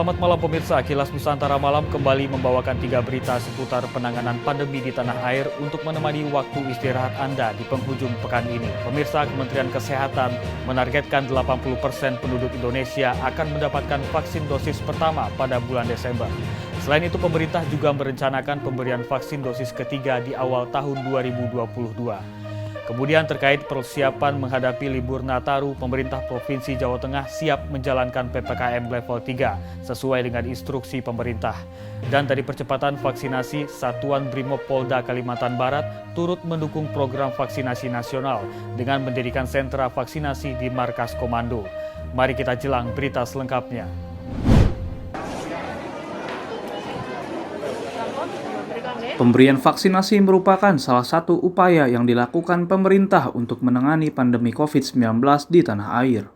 Selamat malam pemirsa, Kilas Nusantara Malam kembali membawakan 3 berita seputar penanganan pandemi di tanah air untuk menemani waktu istirahat Anda di penghujung pekan ini. Pemirsa, Kementerian Kesehatan menargetkan 80% penduduk Indonesia akan mendapatkan vaksin dosis pertama pada bulan Desember. Selain itu, pemerintah juga merencanakan pemberian vaksin dosis ketiga di awal tahun 2022. Kemudian terkait persiapan menghadapi libur Nataru, pemerintah Provinsi Jawa Tengah siap menjalankan PPKM level 3 sesuai dengan instruksi pemerintah. Dan dari percepatan vaksinasi, Satuan Brimob Polda Kalimantan Barat turut mendukung program vaksinasi nasional dengan mendirikan sentra vaksinasi di markas komando. Mari kita jelang berita selengkapnya. Pemberian vaksinasi merupakan salah satu upaya yang dilakukan pemerintah untuk menangani pandemi COVID-19 di tanah air.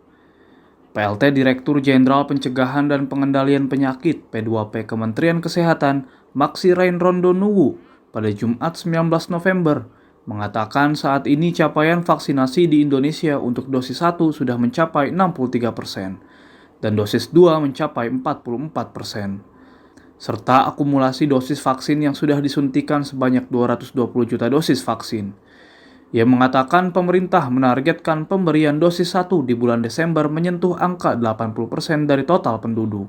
PLT Direktur Jenderal Pencegahan dan Pengendalian Penyakit P2P Kementerian Kesehatan, Maksi Rain Rondonuwu, pada Jumat 19 November, mengatakan saat ini capaian vaksinasi di Indonesia untuk dosis 1 sudah mencapai 63% dan dosis 2 mencapai 44%. Serta akumulasi dosis vaksin yang sudah disuntikan sebanyak 220 juta dosis vaksin. Ia mengatakan pemerintah menargetkan pemberian dosis 1 di bulan Desember menyentuh angka 80% dari total penduduk.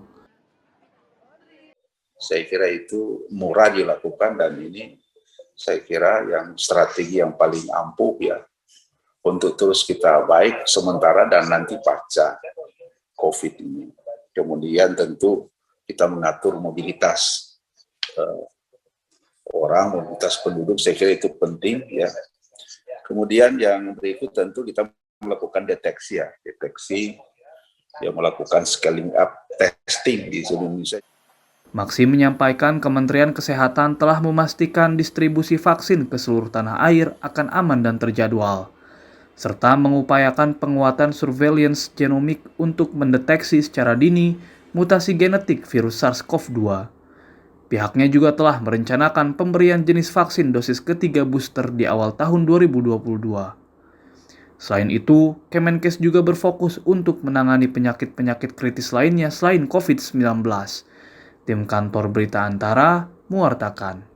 Saya kira itu murah dilakukan dan ini saya kira yang strategi yang paling ampuh ya untuk terus kita baik sementara dan nanti pasca COVID ini. Kemudian tentu kita mengatur mobilitas orang, mobilitas penduduk, saya kira itu penting ya. Kemudian yang berikut tentu kita melakukan deteksi yang melakukan scaling up testing di seluruh Indonesia. Maksi menyampaikan Kementerian Kesehatan telah memastikan distribusi vaksin ke seluruh tanah air akan aman dan terjadwal, serta mengupayakan penguatan surveillance genomik untuk mendeteksi secara dini mutasi genetik virus SARS-CoV-2. Pihaknya juga telah merencanakan pemberian jenis vaksin dosis ketiga booster di awal tahun 2022. Selain itu, Kemenkes juga berfokus untuk menangani penyakit-penyakit kritis lainnya selain COVID-19. Tim Kantor Berita Antara mewartakan.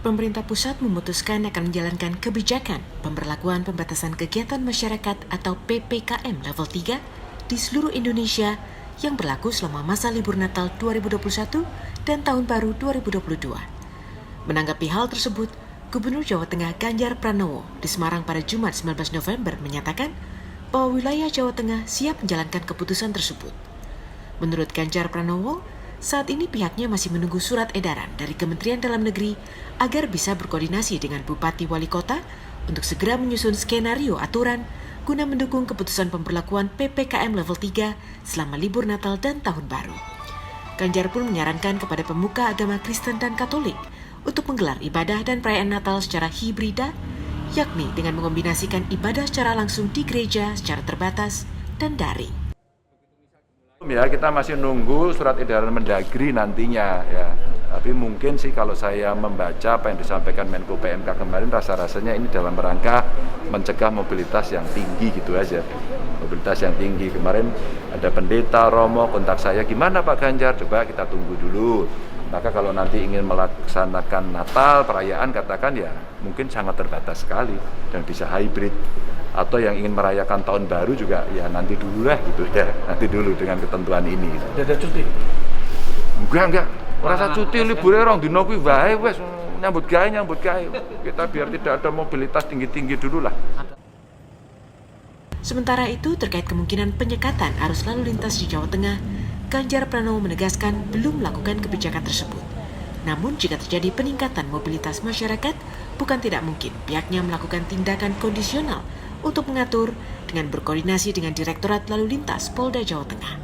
Pemerintah pusat memutuskan akan menjalankan kebijakan pemberlakuan pembatasan kegiatan masyarakat atau PPKM level 3 di seluruh Indonesia yang berlaku selama masa libur Natal 2021 dan Tahun Baru 2022. Menanggapi hal tersebut, Gubernur Jawa Tengah Ganjar Pranowo di Semarang pada Jumat 19 November menyatakan bahwa wilayah Jawa Tengah siap menjalankan keputusan tersebut. Menurut Ganjar Pranowo, saat ini pihaknya masih menunggu surat edaran dari Kementerian Dalam Negeri agar bisa berkoordinasi dengan Bupati Wali Kota untuk segera menyusun skenario aturan guna mendukung keputusan pemberlakuan PPKM level 3 selama libur Natal dan Tahun Baru. Ganjar pun menyarankan kepada pemuka agama Kristen dan Katolik untuk menggelar ibadah dan perayaan Natal secara hibrida, yakni dengan mengombinasikan ibadah secara langsung di gereja secara terbatas dan daring. Ya, kita masih nunggu surat edaran Mendagri nantinya ya. Tapi mungkin sih kalau saya membaca apa yang disampaikan Menko PMK kemarin, rasa-rasanya ini dalam rangka mencegah mobilitas yang tinggi gitu aja. Mobilitas yang tinggi. Kemarin ada pendeta, romo, kontak saya, gimana Pak Ganjar? Coba kita tunggu dulu. Maka kalau nanti ingin melaksanakan Natal, perayaan, katakan ya mungkin sangat terbatas sekali dan bisa hybrid. Atau yang ingin merayakan tahun baru juga ya nanti dulu lah gitu ya, nanti dulu dengan ketentuan ini. Ada cuti? Enggak. Rasa cuti liburnya orang dino kuwi wae wis nyambut gawe. Kita biar tidak ada mobilitas tinggi-tinggi dulu lah. Sementara itu terkait kemungkinan penyekatan arus lalu lintas di Jawa Tengah, Ganjar Pranowo menegaskan belum melakukan kebijakan tersebut. Namun jika terjadi peningkatan mobilitas masyarakat, bukan tidak mungkin pihaknya melakukan tindakan kondisional untuk mengatur dengan berkoordinasi dengan Direktorat Lalu Lintas Polda Jawa Tengah.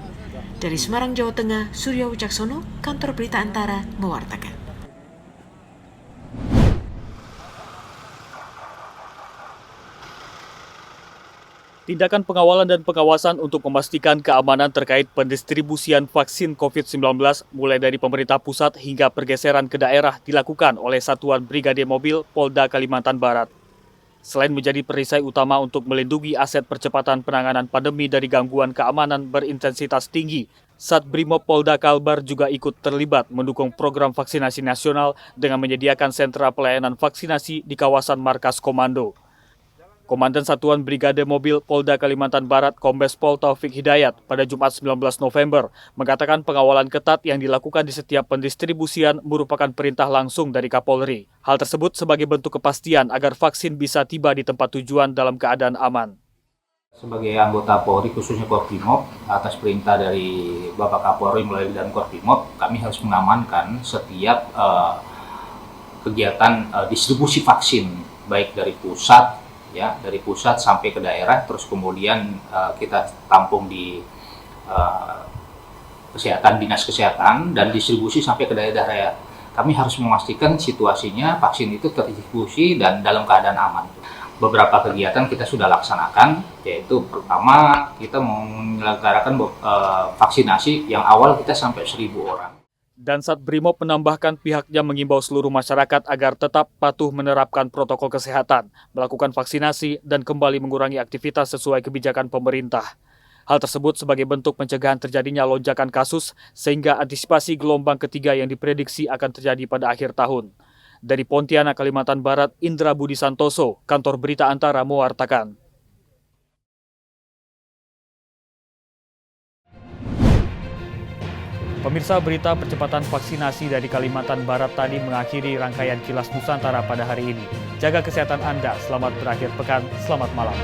Dari Semarang, Jawa Tengah, Suryo Wicaksono, Kantor Berita Antara, mewartakan. Tindakan pengawalan dan pengawasan untuk memastikan keamanan terkait pendistribusian vaksin COVID-19 mulai dari pemerintah pusat hingga pergeseran ke daerah dilakukan oleh Satuan Brigade Mobil Polda Kalimantan Barat. Selain menjadi perisai utama untuk melindungi aset percepatan penanganan pandemi dari gangguan keamanan berintensitas tinggi, Satbrimob Polda Kalbar juga ikut terlibat mendukung program vaksinasi nasional dengan menyediakan sentra pelayanan vaksinasi di kawasan markas komando. Komandan Satuan Brigade Mobil Polda Kalimantan Barat Kombes Pol Taufik Hidayat pada Jumat 19 November mengatakan pengawalan ketat yang dilakukan di setiap pendistribusian merupakan perintah langsung dari Kapolri. Hal tersebut sebagai bentuk kepastian agar vaksin bisa tiba di tempat tujuan dalam keadaan aman. Sebagai anggota Polri khususnya Korpimob, atas perintah dari Bapak Kapolri melalui dan Korpimob, kami harus mengamankan setiap kegiatan distribusi vaksin baik dari pusat, ya dari pusat sampai ke daerah, terus kemudian kita tampung di dinas kesehatan dan distribusi sampai ke daerah-daerah. Kami harus memastikan situasinya vaksin itu terdistribusi dan dalam keadaan aman. Beberapa kegiatan kita sudah laksanakan, yaitu pertama kita menyelenggarakan vaksinasi yang awal kita sampai 1.000 orang. Dan Satbrimob menambahkan pihaknya mengimbau seluruh masyarakat agar tetap patuh menerapkan protokol kesehatan, melakukan vaksinasi, dan kembali mengurangi aktivitas sesuai kebijakan pemerintah. Hal tersebut sebagai bentuk pencegahan terjadinya lonjakan kasus sehingga antisipasi gelombang ketiga yang diprediksi akan terjadi pada akhir tahun. Dari Pontianak, Kalimantan Barat, Indra Budi Santoso, Kantor Berita Antara mewartakan. Pemirsa, berita percepatan vaksinasi dari Kalimantan Barat tadi mengakhiri rangkaian Kilas Nusantara pada hari ini. Jaga kesehatan Anda, selamat berakhir pekan, selamat malam.